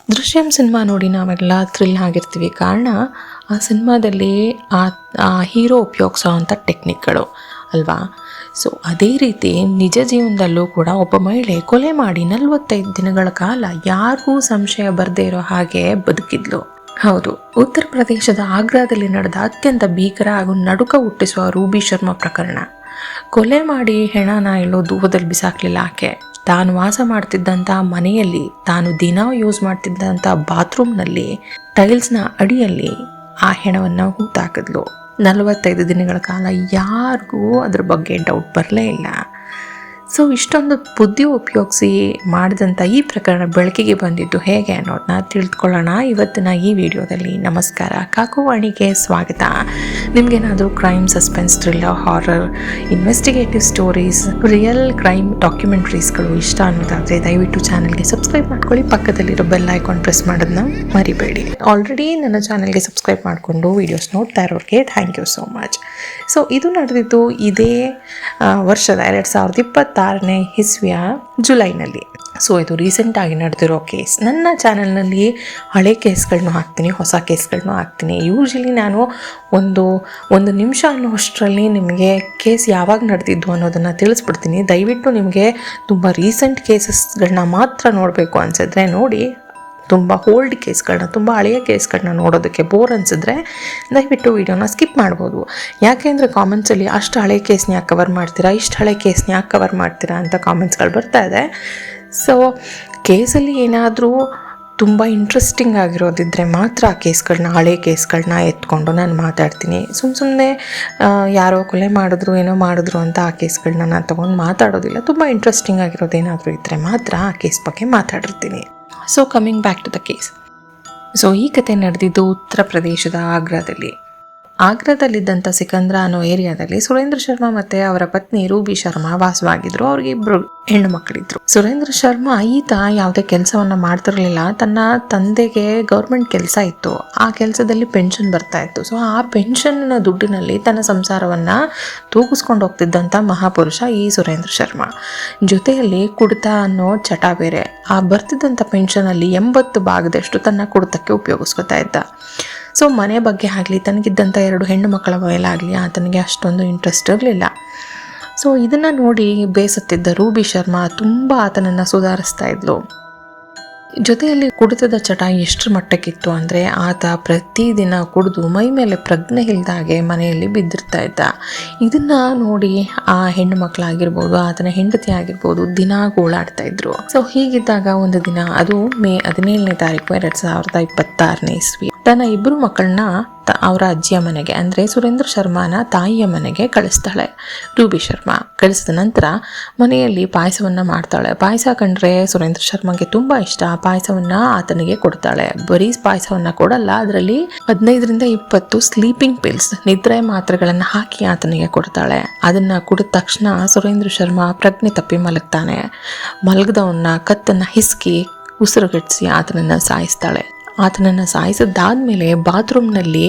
Drishyam cinema ನೋಡಿ ನಾವೆಲ್ಲ thrill ಆಗಿರ್ತೀವಿ. ಕಾರಣ ಆ ಸಿನಿಮಾದಲ್ಲಿ ಆ ಹೀರೋ ಉಪಯೋಗಿಸೋವಂಥ ಟೆಕ್ನಿಕ್ಗಳು ಅಲ್ವಾ. ಸೊ ಅದೇ ರೀತಿ ನಿಜ ಜೀವನದಲ್ಲೂ ಕೂಡ ಒಬ್ಬ ಮಹಿಳೆ ಕೊಲೆ ಮಾಡಿ 45 ದಿನಗಳ ಕಾಲ ಯಾರಿಗೂ ಸಂಶಯ ಬರದೇ ಇರೋ ಹಾಗೆ ಬದುಕಿದ್ಲು. ಹೌದು, ಉತ್ತರ ಪ್ರದೇಶದ ಆಗ್ರಾದಲ್ಲಿ ನಡೆದ ಅತ್ಯಂತ ಭೀಕರ ಹಾಗೂ ನಡುಕ ಹುಟ್ಟಿಸುವ ರೂಬಿ ಶರ್ಮಾ ಪ್ರಕರಣ. ಕೊಲೆ ಮಾಡಿ ಹೆಣನ ಎಲ್ಲೋ ದೂರದಲ್ಲಿ ಬಿಸಾಕಲಿಲ್ಲ ಆಕೆ. ತಾನು ವಾಸ ಮಾಡ್ತಿದ್ದಂಥ ಮನೆಯಲ್ಲಿ, ತಾನು ದಿನ ಯೂಸ್ ಮಾಡ್ತಿದ್ದಂಥ ಬಾತ್ರೂಮ್ನಲ್ಲಿ ಟೈಲ್ಸ್ನ ಅಡಿಯಲ್ಲಿ ಆ ಹೆಣವನ್ನು ಹೂತಾಕಿದ್ಲು. 45 ದಿನಗಳ ಕಾಲ ಯಾರಿಗೂ ಅದ್ರ ಬಗ್ಗೆ ಡೌಟ್ ಬರಲೇ ಇಲ್ಲ. ಸೊ ಇಷ್ಟೊಂದು ಬುದ್ಧಿ ಉಪಯೋಗಿಸಿ ಮಾಡಿದಂಥ ಈ ಪ್ರಕರಣ ಬೆಳಕಿಗೆ ಬಂದಿದ್ದು ಹೇಗೆ ಅನ್ನೋದನ್ನ ತಿಳಿದುಕೊಳ್ಳೋಣ ಇವತ್ತಿನ ಈ ವಿಡಿಯೋದಲ್ಲಿ. ನಮಸ್ಕಾರ, ಕಾಕುವಾಣಿಗೆ ಸ್ವಾಗತ. ನಿಮಗೇನಾದರೂ crime, suspense, thriller, horror, investigative stories, real crime ಡಾಕ್ಯುಮೆಂಟ್ರೀಸ್ಗಳು ಇಷ್ಟ ಅನ್ನೋದಾದರೆ ದಯವಿಟ್ಟು ಚಾನಲ್ಗೆ ಸಬ್ಸ್ಕ್ರೈಬ್ ಮಾಡ್ಕೊಳ್ಳಿ. ಪಕ್ಕದಲ್ಲಿರೋ ಬೆಲ್ ಐಕಾನ್ ಪ್ರೆಸ್ ಮಾಡೋದನ್ನ ಮರಿಬೇಡಿ. ಆಲ್ರೆಡಿ ನನ್ನ ಚಾನಲ್ಗೆ ಸಬ್ಸ್ಕ್ರೈಬ್ ಮಾಡಿಕೊಂಡು ವೀಡಿಯೋಸ್ ನೋಡ್ತಾ ಇರೋರಿಗೆ thank you so much. So ಇದು ನಡೆದಿದ್ದು ಇದೇ ವರ್ಷದ 2026ನೇ ಇಸ್ವಿಯ ಜುಲೈನಲ್ಲಿ. ಸೊ ಇದು ರೀಸೆಂಟಾಗಿ ನಡೆದಿರೋ ಕೇಸ್. ನನ್ನ ಚಾನಲ್ನಲ್ಲಿ ಹಳೆ ಕೇಸ್ಗಳನ್ನೂ ಹಾಕ್ತೀನಿ, ಹೊಸ ಕೇಸ್ಗಳನ್ನೂ ಹಾಕ್ತೀನಿ. ಯೂಶ್ವಲಿ ನಾನು ಒಂದು ನಿಮಿಷ ಅನ್ನೋಷ್ಟರಲ್ಲಿ ನಿಮಗೆ ಕೇಸ್ ಯಾವಾಗ ನಡೆದಿದ್ದು ಅನ್ನೋದನ್ನು ತಿಳಿಸ್ಬಿಡ್ತೀನಿ. ದಯವಿಟ್ಟು ನಿಮಗೆ ತುಂಬ ರೀಸೆಂಟ್ ಕೇಸಸ್ಗಳನ್ನ ಮಾತ್ರ ನೋಡಬೇಕು ಅನಿಸಿದ್ರೆ ನೋಡಿ. ತುಂಬ ಓಲ್ಡ್ ಕೇಸ್ಗಳನ್ನ, ತುಂಬ ಹಳೆಯ ಕೇಸ್ಗಳನ್ನ ನೋಡೋದಕ್ಕೆ ಬೋರ್ ಅನಿಸಿದ್ರೆ ದಯವಿಟ್ಟು ವೀಡಿಯೋನ ಸ್ಕಿಪ್ ಮಾಡ್ಬೋದು. ಯಾಕೆಂದರೆ ಕಾಮೆಂಟ್ಸಲ್ಲಿ ಅಷ್ಟು ಹಳೆ ಕೇಸ್ನ ಯಾಕೆ ಕವರ್ ಮಾಡ್ತೀರಾ, ಇಷ್ಟು ಹಳೆ ಕೇಸ್ನ ಯಾಕೆ ಕವರ್ ಮಾಡ್ತೀರಾ ಅಂತ ಕಾಮೆಂಟ್ಸ್ಗಳು ಬರ್ತಾ ಇದೆ. ಸೊ ಕೇಸಲ್ಲಿ ಏನಾದರೂ ತುಂಬ ಇಂಟ್ರೆಸ್ಟಿಂಗ್ ಆಗಿರೋದಿದ್ದರೆ ಮಾತ್ರ ಆ ಕೇಸ್ಗಳನ್ನ, ಹಳೆ ಕೇಸ್ಗಳನ್ನ ಎತ್ಕೊಂಡು ನಾನು ಮಾತಾಡ್ತೀನಿ. ಸುಮ್ಮನೆ ಯಾರೋ ಕೊಲೆ ಮಾಡಿದ್ರು, ಏನೋ ಮಾಡಿದ್ರು ಅಂತ ಆ ಕೇಸ್ಗಳನ್ನ ನಾನು ತೊಗೊಂಡು ಮಾತಾಡೋದಿಲ್ಲ. ತುಂಬ ಇಂಟ್ರೆಸ್ಟಿಂಗ್ ಆಗಿರೋದೇನಾದರೂ ಇದ್ದರೆ ಮಾತ್ರ ಆ ಕೇಸ್ ಬಗ್ಗೆ ಮಾತಾಡಿರ್ತೀನಿ. So coming back to the case. So ಈ ಕತೆ ನಡೆದಿದ್ದು ಉತ್ತರ ಪ್ರದೇಶದ ಆಗ್ರಾದಲ್ಲಿದ್ದಂಥ ಸಿಕಂದ್ರ ಅನ್ನೋ ಏರಿಯಾದಲ್ಲಿ ಸುರೇಂದ್ರ ಶರ್ಮಾ ಮತ್ತು ಅವರ ಪತ್ನಿ ರೂಬಿ ಶರ್ಮಾ ವಾಸವಾಗಿದ್ರು. ಅವ್ರಿಗೆ 2 ಹೆಣ್ಣು ಮಕ್ಕಳಿದ್ರು. ಸುರೇಂದ್ರ ಶರ್ಮಾ ಈತ ಯಾವುದೇ ಕೆಲಸವನ್ನು ಮಾಡ್ತಿರಲಿಲ್ಲ. ತನ್ನ ತಂದೆಗೆ ಗೌರ್ಮೆಂಟ್ ಕೆಲಸ ಇತ್ತು, ಆ ಕೆಲಸದಲ್ಲಿ ಪೆನ್ಷನ್ ಬರ್ತಾ ಇತ್ತು. ಸೊ ಆ ಪೆನ್ಷನ್ನ ದುಡ್ಡಿನಲ್ಲಿ ತನ್ನ ಸಂಸಾರವನ್ನು ತೂಗಿಸ್ಕೊಂಡು ಹೋಗ್ತಿದ್ದಂಥ ಮಹಾಪುರುಷ ಈ ಸುರೇಂದ್ರ ಶರ್ಮಾ. ಜೊತೆಯಲ್ಲಿ ಕುಡಿತ ಅನ್ನೋ ಚಟ ಬೇರೆ. ಆ ಬರ್ತಿದ್ದಂಥ ಪೆನ್ಷನಲ್ಲಿ 80 ಭಾಗದಷ್ಟು ತನ್ನ ಕುಡಿತಕ್ಕೆ ಉಪಯೋಗಿಸ್ಕೊತಾ ಇದ್ದ. ಸೊ ಮನೆ ಬಗ್ಗೆ ಆಗಲಿ, ತನಗಿದ್ದಂಥ 2 ಹೆಣ್ಣು ಮಕ್ಕಳ ಮೇಲಾಗಲಿ ಆತನಿಗೆ ಅಷ್ಟೊಂದು ಇಂಟ್ರೆಸ್ಟ್ ಇರಲಿಲ್ಲ. ಸೊ ಇದನ್ನು ನೋಡಿ ಬೇಸತ್ತಿದ್ದ ರೂಬಿ ಶರ್ಮಾ ತುಂಬ ಆತನನ್ನು ಸುಧಾರಿಸ್ತಾ ಇದ್ಲು. ಜೊತೆಯಲ್ಲಿ ಕುಡಿತದ ಚಟ ಎಷ್ಟರ ಮಟ್ಟಕ್ಕಿತ್ತು ಅಂದರೆ ಆತ ಪ್ರತಿದಿನ ಕುಡಿದು ಮೈ ಮೇಲೆ ಪ್ರಜ್ಞೆ ಇಲ್ದಾಗೆ ಮನೆಯಲ್ಲಿ ಬಿದ್ದಿರ್ತಾ ಇದ್ದ. ಇದನ್ನು ನೋಡಿ ಆ ಹೆಣ್ಣು ಮಕ್ಕಳಾಗಿರ್ಬೋದು, ಆತನ ಹೆಂಡತಿ ಆಗಿರ್ಬೋದು ದಿನ ಗೋಳಾಡ್ತಾ ಇದ್ರು. ಸೊ ಹೀಗಿದ್ದಾಗ ಒಂದು ದಿನ, ಅದು ಮೇ 17ನೇ ತಾರೀಕು 2026ನೇ ಇಸ್ವಿ, ತನ್ನ 2 ಮಕ್ಕಳನ್ನ ಅವರ ಅಜ್ಜಿಯ ಮನೆಗೆ ಅಂದರೆ ಸುರೇಂದ್ರ ಶರ್ಮಾನ ತಾಯಿಯ ಮನೆಗೆ ಕಳಿಸ್ತಾಳೆ ರೂಬಿ ಶರ್ಮಾ. ಕಳಿಸಿದ ನಂತರ ಮನೆಯಲ್ಲಿ ಪಾಯಸವನ್ನು ಮಾಡ್ತಾಳೆ. ಪಾಯಸ ಕಂಡ್ರೆ ಸುರೇಂದ್ರ ಶರ್ಮಾಗೆ ತುಂಬ ಇಷ್ಟ. ಪಾಯಸವನ್ನು ಆತನಿಗೆ ಕೊಡ್ತಾಳೆ. ಬರೀ ಪಾಯಸವನ್ನು ಕೊಡಲ್ಲ, ಅದರಲ್ಲಿ 15ರಿಂದ 20 ಸ್ಲೀಪಿಂಗ್ ಪಿಲ್ಸ್, ನಿದ್ರೆ ಮಾತ್ರೆಗಳನ್ನು ಹಾಕಿ ಆತನಿಗೆ ಕೊಡ್ತಾಳೆ. ಅದನ್ನು ಕುಡಿದ ತಕ್ಷಣ ಸುರೇಂದ್ರ ಶರ್ಮಾ ಪ್ರಜ್ಞೆ ತಪ್ಪಿ ಮಲಗ್ತಾನೆ. ಮಲಗದವನ್ನ ಕತ್ತನ್ನು ಹಿಸ್ಕಿ ಉಸಿರುಗಟ್ಟಿಸಿ ಆತನನ್ನು ಸಾಯಿಸ್ತಾಳೆ. ಆತನನ್ನು ಸಾಯಿಸಿದ್ದಾದ್ಮೇಲೆ ಬಾತ್ರೂಮ್ನಲ್ಲಿ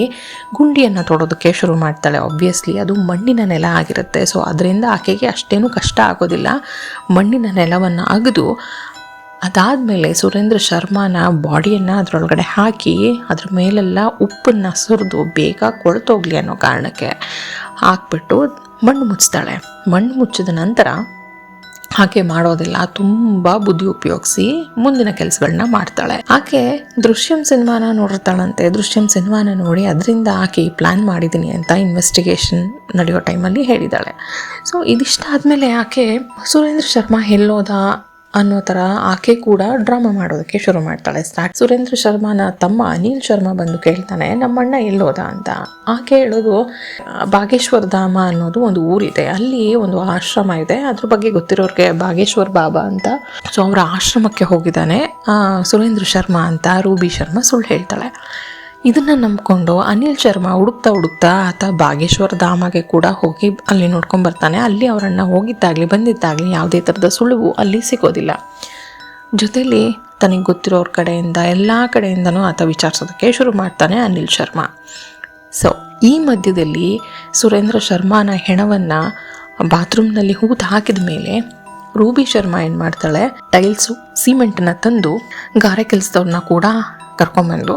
ಗುಂಡಿಯನ್ನು ತೊಡೋದಕ್ಕೆ ಶುರು ಮಾಡ್ತಾಳೆ. ಆಬ್ವಿಯಸ್ಲಿ ಅದು ಮಣ್ಣಿನ ನೆಲ ಆಗಿರುತ್ತೆ. ಸೊ ಅದರಿಂದ ಆಕೆಗೆ ಅಷ್ಟೇನು ಕಷ್ಟ ಆಗೋದಿಲ್ಲ. ಮಣ್ಣಿನ ನೆಲವನ್ನು ಅಗೆದು ಅದಾದಮೇಲೆ ಸುರೇಂದ್ರ ಶರ್ಮಾನ ಬಾಡಿಯನ್ನು ಅದರೊಳಗಡೆ ಹಾಕಿ ಅದ್ರ ಮೇಲೆಲ್ಲ ಉಪ್ಪನ್ನು ಸುರಿದು ಬೇಗ ಕೊಳ್ತೋಗ್ಲಿ ಅನ್ನೋ ಕಾರಣಕ್ಕೆ ಹಾಕ್ಬಿಟ್ಟು ಮಣ್ಣು ಮುಚ್ತಾಳೆ. ಮಣ್ಣು ಮುಚ್ಚಿದ ನಂತರ ಆಕೆ ಮಾಡೋದಿಲ್ಲ, ತುಂಬ ಬುದ್ಧಿ ಉಪಯೋಗಿಸಿ ಮುಂದಿನ ಕೆಲಸಗಳನ್ನ ಮಾಡ್ತಾಳೆ. ಆಕೆ ದೃಶ್ಯಂ ಸಿನಿಮಾನ ನೋಡಿರ್ತಾಳಂತೆ. ದೃಶ್ಯಂ ಸಿನಿಮಾನ ನೋಡಿ ಅದರಿಂದ ಆಕೆ ಪ್ಲ್ಯಾನ್ ಮಾಡಿದ್ದೀನಿ ಅಂತ ಇನ್ವೆಸ್ಟಿಗೇಷನ್ ನಡೆಯೋ ಟೈಮಲ್ಲಿ ಹೇಳಿದ್ದಾಳೆ. ಸೊ ಇದಿಷ್ಟ ಆದಮೇಲೆ ಆಕೆ ಸುರೇಂದ್ರ ಶರ್ಮಾ ಎಲ್ಲೋದ ಅನ್ನೋ ಥರ ಆಕೆ ಕೂಡ ಡ್ರಾಮಾ ಮಾಡೋದಕ್ಕೆ ಶುರು ಮಾಡ್ತಾಳೆ. ಸುರೇಂದ್ರ ಶರ್ಮಾನ ತಮ್ಮ ಅನಿಲ್ ಶರ್ಮಾ ಬಂದು ಕೇಳ್ತಾನೆ, ನಮ್ಮಣ್ಣ ಎಲ್ಲೋದ ಅಂತ. ಆಕೆ ಹೇಳೋದು, ಬಾಗೇಶ್ವರ ಧಾಮ ಅನ್ನೋದು ಒಂದು ಊರಿದೆ, ಅಲ್ಲಿ ಒಂದು ಆಶ್ರಮ ಇದೆ, ಅದ್ರ ಬಗ್ಗೆ ಗೊತ್ತಿರೋರಿಗೆ ಬಾಗೇಶ್ವರ್ ಬಾಬಾ ಅಂತ. ಸೊ ಅವರ ಆಶ್ರಮಕ್ಕೆ ಹೋಗಿದ್ದಾನೆ ಸುರೇಂದ್ರ ಶರ್ಮಾ ಅಂತ ರೂಬಿ ಶರ್ಮಾ ಸುಳ್ಳು ಹೇಳ್ತಾಳೆ. ಇದನ್ನು ನಂಬಿಕೊಂಡು ಅನಿಲ್ ಶರ್ಮಾ ಹುಡುಕ್ತಾ ಆತ ಬಾಗೇಶ್ವರ ಧಾಮಗೆ ಕೂಡ ಹೋಗಿ ಅಲ್ಲಿ ನೋಡ್ಕೊಂಡು ಬರ್ತಾನೆ. ಅಲ್ಲಿ ಅವರನ್ನು ಹೋಗಿದ್ದಾಗಲಿ ಬಂದಿದ್ದಾಗಲಿ ಯಾವುದೇ ಥರದ ಸುಳಿವು ಅಲ್ಲಿ ಸಿಗೋದಿಲ್ಲ. ಜೊತೆಯಲ್ಲಿ ತನಗೆ ಗೊತ್ತಿರೋರ ಕಡೆಯಿಂದ ಎಲ್ಲ ಕಡೆಯಿಂದನೂ ಆತ ವಿಚಾರಿಸೋದಕ್ಕೆ ಶುರು ಮಾಡ್ತಾನೆ ಅನಿಲ್ ಶರ್ಮಾ. ಸೊ ಈ ಮಧ್ಯದಲ್ಲಿ ಸುರೇಂದ್ರ ಶರ್ಮಾನ ಹೆಣವನ್ನು ಬಾತ್ರೂಮ್ನಲ್ಲಿ ಹೂತು ಹಾಕಿದ ಮೇಲೆ ರೂಬಿ ಶರ್ಮಾ ಏನು ಮಾಡ್ತಾಳೆ, ಟೈಲ್ಸು ಸಿಮೆಂಟನ್ನ ತಂದು ಗಾರೆ ಕೆಲಸದವ್ರನ್ನ ಕೂಡ ಕರ್ಕೊಂಬಂದು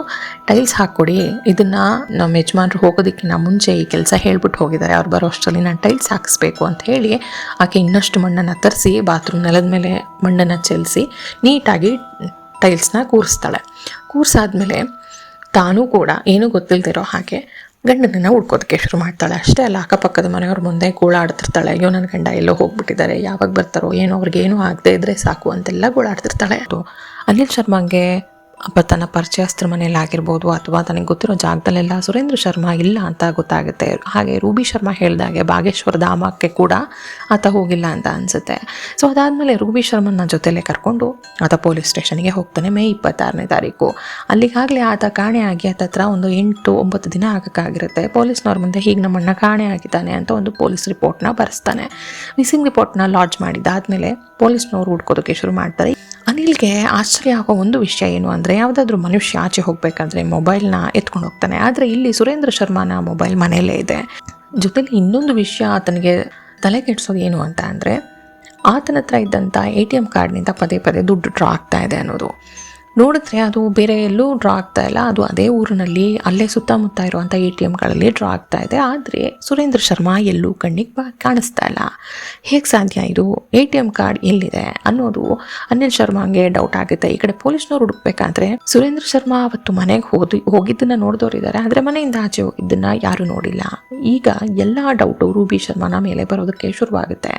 ಟೈಲ್ಸ್ ಹಾಕ್ಕೊಡಿ, ಇದನ್ನು ನಮ್ಮ ಯಜಮಾನ್ರು ಹೋಗೋದಕ್ಕಿಂತ ಮುಂಚೆ ಈ ಕೆಲಸ ಹೇಳ್ಬಿಟ್ಟು ಹೋಗಿದ್ದಾರೆ, ಅವ್ರು ಬರೋ ಅಷ್ಟರಲ್ಲಿ ನಾನು ಟೈಲ್ಸ್ ಹಾಕಿಸ್ಬೇಕು ಅಂತ ಹೇಳಿ ಆಕೆ ಇನ್ನಷ್ಟು ಮಣ್ಣನ್ನು ತರಿಸಿ ಬಾತ್ರೂಮ್ ನೆಲದ ಮೇಲೆ ಮಣ್ಣನ್ನು ಚೆಲ್ಲಿಸಿ ನೀಟಾಗಿ ಟೈಲ್ಸ್ನ ಕೂರಿಸಾದ್ಮೇಲೆ ತಾನೂ ಕೂಡ ಏನೂ ಗೊತ್ತಿಲ್ದಿರೋ ಹಾಗೆ ಗಂಡನನ್ನು ಹುಡ್ಕೋದಕ್ಕೆ ಶುರು ಮಾಡ್ತಾಳೆ. ಅಷ್ಟೇ ಅಲ್ಲ, ಅಕ್ಕಪಕ್ಕದ ಮನೆಯವ್ರ ಮುಂದೆ ಗೋಳಾಡ್ತಿರ್ತಾಳೆ, ಅಯ್ಯೋ ನನ್ನ ಗಂಡ ಎಲ್ಲೋ ಹೋಗ್ಬಿಟ್ಟಿದ್ದಾರೆ, ಯಾವಾಗ ಬರ್ತಾರೋ ಏನೋ, ಅವ್ರಿಗೇನು ಆಗದೆ ಇದ್ರೆ ಸಾಕು ಅಂತೆಲ್ಲ ಗೋಳಾಡ್ತಿರ್ತಾಳೆ. ಅನಿಲ್ ಶರ್ಮಾಗೆ ತನ್ನ ಪರಿಚಯಸ್ಥರ ಮನೇಲಿ ಆಗಿರ್ಬೋದು ಅಥವಾ ತನಗೆ ಗೊತ್ತಿರೋ ಜಾಗದಲ್ಲೆಲ್ಲ ಸುರೇಂದ್ರ ಶರ್ಮಾ ಇಲ್ಲ ಅಂತ ಗೊತ್ತಾಗುತ್ತೆ. ಹಾಗೆ ರೂಬಿ ಶರ್ಮಾ ಹೇಳಿದಾಗೆ ಬಾಗೇಶ್ವರ ಧಾಮಕ್ಕೆ ಕೂಡ ಆತ ಹೋಗಿಲ್ಲ ಅಂತ ಅನಿಸುತ್ತೆ. ಸೊ ಅದಾದಮೇಲೆ ರೂಬಿ ಶರ್ಮನ ಜೊತೆಲೇ ಕರ್ಕೊಂಡು ಆತ ಪೊಲೀಸ್ ಸ್ಟೇಷನ್ಗೆ ಹೋಗ್ತಾನೆ ಮೇ 26ನೇ ತಾರೀಕು. ಅಲ್ಲಿಗಾಗಲೇ ಆತ ಕಾಣೆಯಾಗಿ ಹತ್ರ ಒಂದು 8-9 ದಿನ ಆಗಕ್ಕಾಗಿರುತ್ತೆ. ಪೊಲೀಸ್ನವ್ರ ಮುಂದೆ ಹೀಗೆ ನಮ್ಮಣ್ಣ ಕಾಣೆ ಆಗಿದ್ದಾನೆ ಅಂತ ಒಂದು ಪೊಲೀಸ್ ರಿಪೋರ್ಟ್ನ ಬರೆಸ್ತಾನೆ. ಮಿಸ್ಸಿಂಗ್ ರಿಪೋರ್ಟ್ನ ಲಾಡ್ಜ್ ಮಾಡಿದ್ದಾದಮೇಲೆ ಪೊಲೀಸ್ನವ್ರು ಹುಡ್ಕೋದಕ್ಕೆ ಶುರು ಮಾಡ್ತಾರೆ. ಅನಿಲ್ಗೆ ಆಶ್ಚರ್ಯ ಆಗೋ ಒಂದು ವಿಷಯ ಏನು ಅಂದರೆ, ಯಾವುದಾದ್ರೂ ಮನುಷ್ಯ ಆಚೆ ಹೋಗಬೇಕಂದ್ರೆ ಮೊಬೈಲ್ನ ಎತ್ಕೊಂಡು ಹೋಗ್ತಾನೆ, ಆದರೆ ಇಲ್ಲಿ ಸುರೇಂದ್ರ ಶರ್ಮಾನ ಮೊಬೈಲ್ ಮನೆಯಲ್ಲೇ ಇದೆ. ಜೊತೆಲಿ ಇನ್ನೊಂದು ವಿಷಯ ಆತನಿಗೆ ತಲೆ ಕೆಡಿಸೋದು ಏನು ಅಂತ ಅಂದರೆ, ಆತನ ಹತ್ರ ಇದ್ದಂಥ ATM ಕಾರ್ಡ್ನಿಂದ ಪದೇ ಪದೇ ದುಡ್ಡು ಡ್ರಾ ಆಗ್ತಾ ಇದೆ ಅನ್ನೋದು. ನೋಡಿದ್ರೆ ಅದು ಬೇರೆ ಎಲ್ಲೂ ಡ್ರಾ ಆಗ್ತಾ ಇಲ್ಲ, ಅದು ಅದೇ ಊರಿನಲ್ಲಿ ಅಲ್ಲೇ ಸುತ್ತಮುತ್ತ ಇರುವಂಥ ATMಗಳಲ್ಲಿ ಡ್ರಾ ಆಗ್ತಾ ಇದೆ. ಆದರೆ ಸುರೇಂದ್ರ ಶರ್ಮಾ ಎಲ್ಲೂ ಕಣ್ಣಿಗೆ ಕಾಣಿಸ್ತಾ ಇಲ್ಲ. ಹೇಗೆ ಸಾಧ್ಯ ಇದು? ATM ಕಾರ್ಡ್ ಎಲ್ಲಿದೆ ಅನ್ನೋದು ಅನಿಲ್ ಶರ್ಮಾಗೆ ಡೌಟ್ ಆಗುತ್ತೆ. ಈ ಕಡೆ ಪೊಲೀಸ್ನವ್ರು ಹುಡುಕ್ಬೇಕಾದ್ರೆ ಸುರೇಂದ್ರ ಶರ್ಮಾ ಅವತ್ತು ಮನೆಗೆ ಹೋಗಿದ್ದನ್ನ ನೋಡಿದವರಿದ್ದಾರೆ, ಆದರೆ ಮನೆಯಿಂದ ಆಚೆ ಹೋಗಿದ್ದನ್ನ ಯಾರೂ ನೋಡಿಲ್ಲ. ಈಗ ಎಲ್ಲ ಡೌಟು ರೂಬಿ ಶರ್ಮಾನ ಮೇಲೆ ಬರೋದಕ್ಕೆ ಶುರುವಾಗುತ್ತೆ.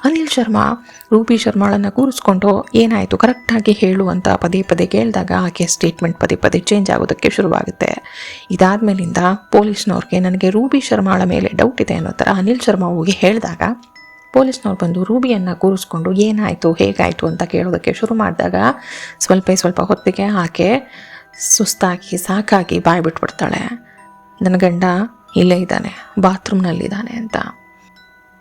ಅನಿಲ್ ಶರ್ಮಾ ರೂಬಿ ಶರ್ಮಾಳನ್ನು ಕೂರಿಸ್ಕೊಂಡು ಏನಾಯಿತು ಕರೆಕ್ಟಾಗಿ ಹೇಳು ಅಂತ ಪದೇ ಪದೇ ಕೇಳಿದಾಗ ಆಕೆ ಸ್ಟೇಟ್ಮೆಂಟ್ ಪದೇ ಪದೇ ಚೇಂಜ್ ಆಗೋದಕ್ಕೆ ಶುರುವಾಗುತ್ತೆ. ಇದಾದ್ಮೇಲಿಂದ ಪೊಲೀಸ್ನವ್ರಿಗೆ ನನಗೆ ರೂಬಿ ಶರ್ಮಾಳ ಮೇಲೆ ಡೌಟ್ ಇದೆ ಅನ್ನೋ ಥರ ಅನಿಲ್ ಶರ್ಮಾ ಹೋಗಿ ಹೇಳಿದಾಗ ಪೊಲೀಸ್ನವ್ರು ಬಂದು ರೂಬಿಯನ್ನು ಕೂರಿಸ್ಕೊಂಡು ಏನಾಯಿತು ಹೇಗಾಯಿತು ಅಂತ ಕೇಳೋದಕ್ಕೆ ಶುರು ಮಾಡಿದಾಗ ಸ್ವಲ್ಪ ಹೊತ್ತಿಗೆ ಆಕೆ ಸುಸ್ತಾಗಿ ಸಾಕಾಗಿ ಬಾಯಿ ಬಿಟ್ಬಿಡ್ತಾಳೆ. ನನ್ನ ಗಂಡ ಇಲ್ಲೇ ಇದ್ದಾನೆ, ಬಾತ್ರೂಮ್ನಲ್ಲಿದ್ದಾನೆ ಅಂತ.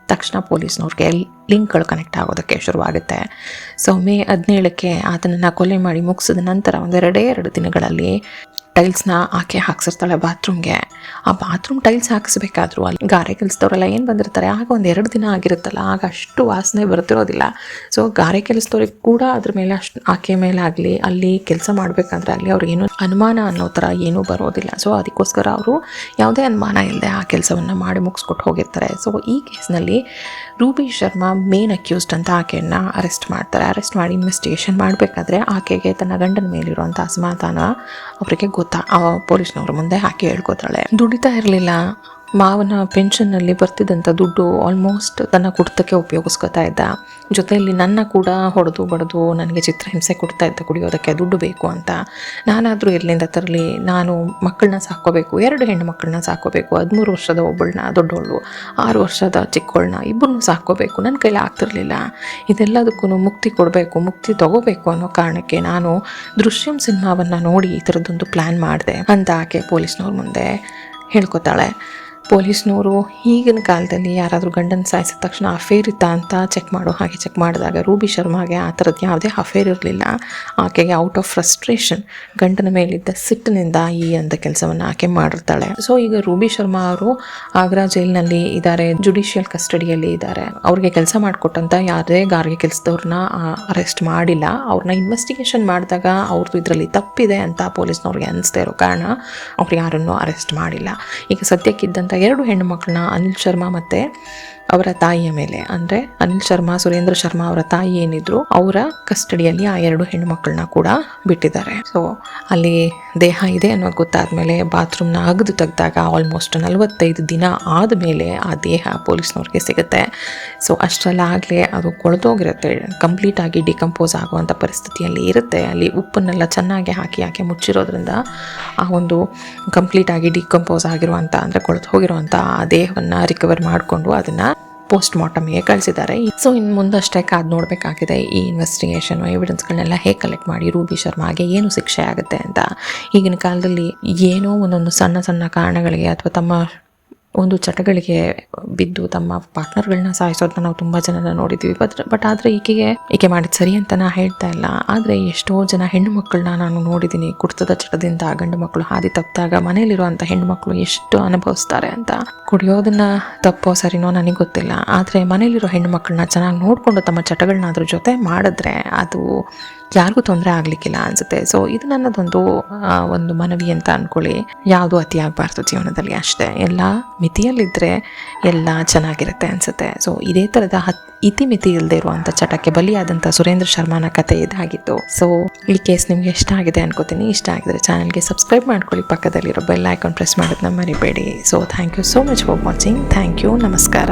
ತಕ್ಷಣ ಪೊಲೀಸ್ನವ್ರಿಗೆ ಲಿಂಕ್ಗಳು ಕನೆಕ್ಟ್ ಆಗೋದಕ್ಕೆ ಶುರುವಾಗುತ್ತೆ. ಸೊ ಮೇ 17ಕ್ಕೆ ಆತನನ್ನು ಕೊಲೆ ಮಾಡಿ ಮುಗಿಸಿದ ನಂತರ 2 ದಿನಗಳಲ್ಲಿ ಟೈಲ್ಸ್ನ ಆಕೆ ಹಾಕ್ಸಿರ್ತಾಳೆ ಬಾತ್ರೂಮ್ಗೆ. ಆ ಬಾತ್ರೂಮ್ ಟೈಲ್ಸ್ ಹಾಕಿಸ್ಬೇಕಾದ್ರೂ ಅಲ್ಲಿ ಗಾರೆ ಕೆಲಸದವರೆಲ್ಲ ಏನು ಬಂದಿರ್ತಾರೆ, ಆಗ 2 ದಿನ ಆಗಿರುತ್ತಲ್ಲ, ಆಗ ಅಷ್ಟು ವಾಸನೆ ಬರ್ತಿರೋದಿಲ್ಲ. ಸೊ ಗಾರೆ ಕೆಲಸದವ್ರಿಗೆ ಕೂಡ ಅದ್ರ ಮೇಲೆ ಅಷ್ಟು ಆಕೆ ಮೇಲೆ ಆಗಲಿ ಅಲ್ಲಿ ಕೆಲಸ ಮಾಡಬೇಕಂದ್ರೆ ಆಗಲಿ ಅವ್ರಿಗೇನು ಅನುಮಾನ ಅನ್ನೋ ಥರ ಏನೂ ಬರೋದಿಲ್ಲ. ಸೊ ಅದಕ್ಕೋಸ್ಕರ ಅವರು ಯಾವುದೇ ಅನುಮಾನ ಇಲ್ಲದೆ ಆ ಕೆಲಸವನ್ನು ಮಾಡಿ ಮುಗಿಸ್ಕೊಟ್ಟು ಹೋಗಿರ್ತಾರೆ. ಸೊ ಈ ಕೇಸ್ನಲ್ಲಿ ರೂಬಿ ಶರ್ಮಾ ಮೇನ್ ಅಕ್ಯೂಸ್ಡ್ ಅಂತ ಆಕೆಯನ್ನು ಅರೆಸ್ಟ್ ಮಾಡ್ತಾರೆ. ಅರೆಸ್ಟ್ ಮಾಡಿ ಇನ್ವೆಸ್ಟಿಗೇಷನ್ ಮಾಡಬೇಕಾದ್ರೆ ಆಕೆಗೆ ತನ್ನ ಗಂಡನ ಮೇಲಿರುವಂಥ ಅಸಮಾಧಾನ ಅವರಿಗೆ ಪೊಲೀಸ್ನವ್ರ ಮುಂದೆ ಆಕೆ ಹೇಳ್ಕೊತಾಳೆ. ದುಡಿತಾ ಇರಲಿಲ್ಲ, ಮಾವನ ಪೆನ್ಷನ್ನಲ್ಲಿ ಬರ್ತಿದ್ದಂಥ ದುಡ್ಡು ಆಲ್ಮೋಸ್ಟ್ ತನ್ನ ಕುಡಿತಕ್ಕೆ ಉಪಯೋಗಿಸ್ಕೊತಾ ಇದ್ದ. ಜೊತೆಯಲ್ಲಿ ನನ್ನ ಕೂಡ ಹೊಡೆದು ಬಡಿದು ನನಗೆ ಚಿತ್ರಹಿಂಸೆ ಕೊಡ್ತಾ ಇದ್ದ ಕುಡಿಯೋದಕ್ಕೆ ದುಡ್ಡು ಬೇಕು ಅಂತ. ನಾನಾದರೂ ಎಲ್ಲಿಂದ ತರಲಿ, ನಾನು ಮಕ್ಕಳನ್ನ ಸಾಕೋಬೇಕು, 2 ಹೆಣ್ಣು ಮಕ್ಕಳನ್ನ ಸಾಕೋಬೇಕು, 13 ವರ್ಷದ ಒಬ್ಬಳನ್ನ ದೊಡ್ಡವಳು, 6 ವರ್ಷದ ಚಿಕ್ಕವಳನ್ನ ಇಬ್ಬರನ್ನೂ ಸಾಕೋಬೇಕು, ನನ್ನ ಕೈಲಿ ಆಗ್ತಿರ್ಲಿಲ್ಲ. ಇದೆಲ್ಲದಕ್ಕೂ ಮುಕ್ತಿ ಕೊಡಬೇಕು, ಮುಕ್ತಿ ತಗೋಬೇಕು ಅನ್ನೋ ಕಾರಣಕ್ಕೆ ನಾನು ದೃಶ್ಯಂ ಸಿನಿಮಾವನ್ನು ನೋಡಿ ಈ ಥರದ್ದೊಂದು ಪ್ಲ್ಯಾನ್ ಮಾಡಿದೆ ಅಂತ ಆಕೆ ಪೊಲೀಸ್ನವ್ರ ಮುಂದೆ ಹೇಳ್ಕೊತಾಳೆ. ಪೊಲೀಸ್ನವರು ಈಗಿನ ಕಾಲದಲ್ಲಿ ಯಾರಾದರೂ ಗಂಡನ ಸಾಯಿಸಿದ ತಕ್ಷಣ ಅಫೇರ್ ಇತ್ತಾ ಅಂತ ಚೆಕ್ ಮಾಡಿದಾಗ ರೂಬಿ ಶರ್ಮಾಗೆ ಆ ಥರದ್ದು ಯಾವುದೇ ಅಫೇರ್ ಇರಲಿಲ್ಲ. ಆಕೆಗೆ ಔಟ್ ಆಫ್ ಫ್ರಸ್ಟ್ರೇಷನ್ ಗಂಡನ ಮೇಲಿದ್ದ ಸಿಟ್ಟಿನಿಂದ ಈ ಅಂದ ಕೆಲಸವನ್ನು ಆಕೆ ಮಾಡಿರ್ತಾಳೆ. ಸೊ ಈಗ ರೂಬಿ ಶರ್ಮಾ ಅವರು ಆಗ್ರಾ ಜೈಲಿನಲ್ಲಿ ಇದ್ದಾರೆ, ಜುಡಿಷಿಯಲ್ ಕಸ್ಟಡಿಯಲ್ಲಿ ಇದ್ದಾರೆ. ಅವ್ರಿಗೆ ಕೆಲಸ ಮಾಡಿಕೊಟ್ಟಂಥ ಯಾವುದೇ ಗಾರಿಗೆ ಕೆಲಸದವ್ರನ್ನ ಅರೆಸ್ಟ್ ಮಾಡಿಲ್ಲ. ಅವ್ರನ್ನ ಇನ್ವೆಸ್ಟಿಗೇಷನ್ ಮಾಡಿದಾಗ ಅವ್ರದ್ದು ಇದರಲ್ಲಿ ತಪ್ಪಿದೆ ಅಂತ ಪೊಲೀಸ್ನವ್ರಿಗೆ ಅನಿಸ್ತಾ ಇರೋ ಕಾರಣ ಅವ್ರು ಯಾರನ್ನೂ ಅರೆಸ್ಟ್ ಮಾಡಿಲ್ಲ. ಈಗ ಸದ್ಯಕ್ಕಿದ್ದಂಥ 2 ಹೆಣ್ಣು ಮಕ್ಕಳನ್ನ ಅನಿಲ್ ಶರ್ಮಾ ಮತ್ತು ಅವರ ತಾಯಿಯ ಮೇಲೆ, ಅಂದರೆ ಅನಿಲ್ ಶರ್ಮಾ ಸುರೇಂದ್ರ ಶರ್ಮಾ ಅವರ ತಾಯಿ ಏನಿದ್ರು ಅವರ ಕಸ್ಟಡಿಯಲ್ಲಿ ಆ 2 ಹೆಣ್ಣು ಮಕ್ಕಳನ್ನ ಕೂಡ ಬಿಟ್ಟಿದ್ದಾರೆ. ಸೊ ಅಲ್ಲಿ ದೇಹ ಇದೆ ಅನ್ನೋದು ಗೊತ್ತಾದ್ಮೇಲೆ ಬಾತ್ರೂಮ್ನ ಅಗದು ತೆಗೆದಾಗ ಆಲ್ಮೋಸ್ಟ್ 45 ದಿನ ಆದಮೇಲೆ ಆ ದೇಹ ಪೊಲೀಸ್ನವ್ರಿಗೆ ಸಿಗುತ್ತೆ. ಸೊ ಅಷ್ಟರಲ್ಲಾಗಲೇ ಅದು ಕೊಳೆತೋಗಿರುತ್ತೆ, ಕಂಪ್ಲೀಟಾಗಿ ಡಿಕಂಪೋಸ್ ಆಗುವಂಥ ಪರಿಸ್ಥಿತಿಯಲ್ಲಿ ಇರುತ್ತೆ. ಅಲ್ಲಿ ಉಪ್ಪನ್ನೆಲ್ಲ ಚೆನ್ನಾಗಿ ಹಾಕಿ ಮುಚ್ಚಿರೋದ್ರಿಂದ ಆ ಒಂದು ಕಂಪ್ಲೀಟಾಗಿ ಡಿಕಂಪೋಸ್ ಆಗಿರುವಂಥ ಅಂದರೆ ಕೊಳೆತು ಹೋಗಿರುವಂಥ ಆ ದೇಹವನ್ನು ರಿಕವರ್ ಮಾಡಿಕೊಂಡು ಅದನ್ನು ಪೋಸ್ಟ್ ಮಾರ್ಟಮ್ಗೆ ಕಳಿಸಿದ್ದಾರೆ. ಸೊ ಇನ್ನು ಮುಂದಷ್ಟೇ ಕಾದು ನೋಡಬೇಕಾಗಿದೆ ಈ ಇನ್ವೆಸ್ಟಿಗೇಷನ್ ಎವಿಡೆನ್ಸ್ಗಳನ್ನೆಲ್ಲ ಹೇಗೆ ಕಲೆಕ್ಟ್ ಮಾಡಿ ರೂಬಿ ಶರ್ಮಾಗೆ ಏನು ಶಿಕ್ಷೆ ಆಗುತ್ತೆ ಅಂತ. ಈಗಿನ ಕಾಲದಲ್ಲಿ ಏನೋ ಒಂದೊಂದು ಸಣ್ಣ ಕಾರಣಗಳಿಗೆ ಅಥವಾ ತಮ್ಮ ಒಂದು ಚಟಗಳಿಗೆ ಬಿದ್ದು ತಮ್ಮ ಪಾರ್ಟ್ನರ್ಗಳನ್ನ ಸಾಯಿಸೋದನ್ನ ನಾವು ತುಂಬ ಜನನ ನೋಡಿದ್ವಿ. ಬಟ್ ಆದರೆ ಈಕೆ ಮಾಡಿದ ಸರಿ ಅಂತ ನಾ ಹೇಳ್ತಾ ಇಲ್ಲ. ಆದರೆ ಎಷ್ಟೋ ಜನ ಹೆಣ್ಣು ಮಕ್ಕಳನ್ನ ನಾನು ನೋಡಿದ್ದೀನಿ, ಕುಡಿತದ ಚಟದಿಂದ ಗಂಡು ಮಕ್ಕಳು ಹಾದಿ ತಪ್ಪಿದಾಗ ಮನೇಲಿರುವಂಥ ಹೆಣ್ಣು ಮಕ್ಕಳು ಎಷ್ಟು ಅನುಭವಿಸ್ತಾರೆ ಅಂತ. ಕುಡಿಯೋದನ್ನ ತಪ್ಪೋ ಸರಿನೋ ನನಗೆ ಗೊತ್ತಿಲ್ಲ, ಆದರೆ ಮನೇಲಿರೋ ಹೆಣ್ಣು ಮಕ್ಕಳನ್ನ ಚೆನ್ನಾಗಿ ನೋಡಿಕೊಂಡು ತಮ್ಮ ಚಟಗಳನ್ನ ಅದ್ರ ಜೊತೆ ಮಾಡಿದ್ರೆ ಅದು ಯಾರಿಗೂ ತೊಂದರೆ ಆಗಲಿಕ್ಕಿಲ್ಲ ಅನಿಸುತ್ತೆ. ಸೊ ಇದು ನನ್ನದೊಂದು ಒಂದು ಮನವಿ ಅಂತ ಅಂದ್ಕೊಳ್ಳಿ. ಯಾವುದು ಅತಿ ಆಗಬಾರ್ದು ಜೀವನದಲ್ಲಿ ಅಷ್ಟೇ. ಎಲ್ಲ ಮಿತಿಯಲ್ಲಿದ್ದರೆ ಎಲ್ಲ ಚೆನ್ನಾಗಿರುತ್ತೆ ಅನಿಸುತ್ತೆ. ಸೊ ಇದೇ ಥರದ ಇತಿಮಿತಿ ಇಲ್ಲದೆ ಇರುವಂಥ ಚಟಕ್ಕೆ ಬಲಿಯಾದಂಥ ಸುರೇಂದ್ರ ಶರ್ಮಾನ ಕತೆ ಇದಾಗಿತ್ತು. ಸೊ ಈ ಕೇಸ್ ನಿಮಗೆ ಇಷ್ಟ ಆಗಿದೆ ಅನ್ಕೋತೀನಿ. ಇಷ್ಟ ಆಗಿದ್ರೆ ಚಾನಲ್ಗೆ ಸಬ್ಸ್ಕ್ರೈಬ್ ಮಾಡ್ಕೊಳ್ಳಿ, ಪಕ್ಕದಲ್ಲಿರೋ ಬೆಲ್ ಐಕಾನ್ ಪ್ರೆಸ್ ಮಾಡೋದನ್ನ ಮರಿಬೇಡಿ. So thank you so much for watching. Thank you. ನಮಸ್ಕಾರ.